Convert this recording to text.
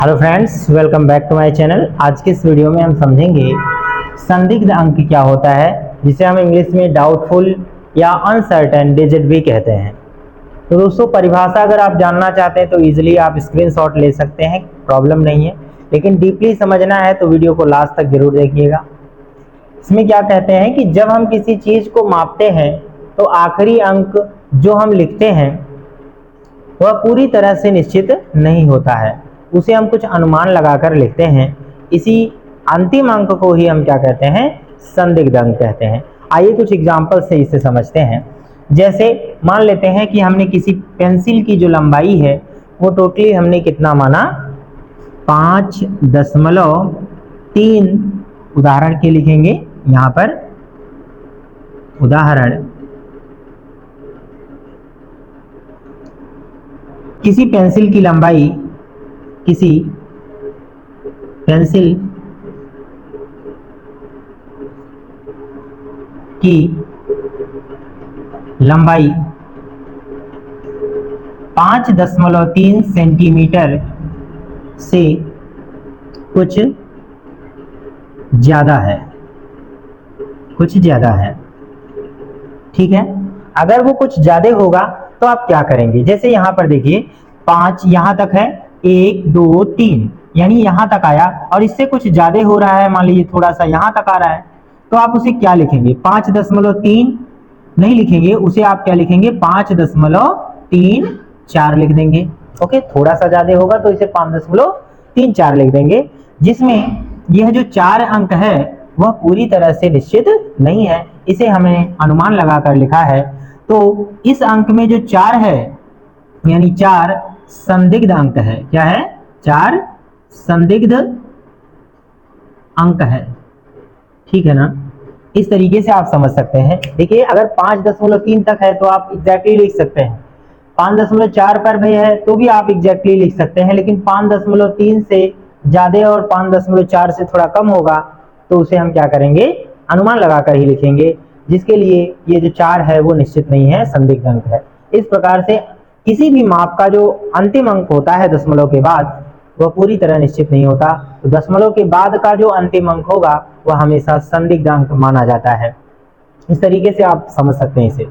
Hello friends, welcome back to my channel. आज के इस वीडियो में हम समझेंगे संदिग्ध अंक क्या होता है, जिसे हम इंग्लिश में डाउटफुल या अनसर्टेन डिजिट भी कहते हैं। तो दोस्तों, परिभाषा अगर आप जानना चाहते हैं तो इजीली आप स्क्रीनशॉट ले सकते हैं, प्रॉब्लम नहीं है। लेकिन डीपली समझना है तो वीडियो को लास्ट तक जरूर देखिएगा। इसमें क्या कहते हैं कि जब हम किसी चीज को मापते हैं तो आखिरी अंक जो हम लिखते हैं वह पूरी तरह से निश्चित नहीं होता है, उसे हम कुछ अनुमान लगाकर लिखते हैं। इसी अंतिम अंक को ही हम क्या कहते हैं, संदिग्ध अंक कहते हैं। आइए कुछ एग्जांपल से इसे समझते हैं। जैसे मान लेते हैं कि हमने किसी पेंसिल की जो लंबाई है वो टोटली हमने कितना माना, 5.3। उदाहरण के लिखेंगे यहाँ पर, उदाहरण किसी पेंसिल की लंबाई, किसी पेंसिल की लंबाई 5.3 सेंटीमीटर से कुछ ज्यादा है, कुछ ज्यादा है। ठीक है, अगर वो कुछ ज्यादा होगा तो आप क्या करेंगे। जैसे यहां पर देखिए 5 यहां तक है, 1 2 3 यानी यहां तक आया, और इससे कुछ ज्यादा हो रहा है, मान लीजिए थोड़ा सा यहां तक आ रहा है, तो आप उसे क्या लिखेंगे, 5.3 नहीं लिखेंगे, उसे आप क्या लिखेंगे, 5.34 लिख देंगे। ओके, थोड़ा सा ज्यादा होगा तो इसे 5.34 लिख देंगे, जिसमें यह जो 4 अंक है वह पूरी तरह से निश्चित नहीं है, इसे हमने अनुमान लगाकर लिखा है। तो इस अंक में जो 4 है यानी 4 संदिग्ध अंक है। क्या है, 4 संदिग्ध अंक है। ठीक है ना, इस तरीके से आप समझ सकते हैं। देखिए, अगर 5.3 तक है तो आप एग्जैक्टली लिख सकते हैं, 5.4 पर भी है तो भी आप एग्जैक्टली लिख सकते हैं, लेकिन 5.3 से ज्यादा और 5.4 से थोड़ा कम होगा तो उसे हम क्या करेंगे, अनुमान लगाकर ही लिखेंगे, जिसके लिए ये जो 4 है वो निश्चित नहीं है, संदिग्ध अंक है। इस प्रकार से किसी भी माप का जो अंतिम अंक होता है दशमलव के बाद, वह पूरी तरह निश्चित नहीं होता। तो दशमलव के बाद का जो अंतिम अंक होगा वह हमेशा संदिग्ध अंक माना जाता है। इस तरीके से आप समझ सकते हैं इसे।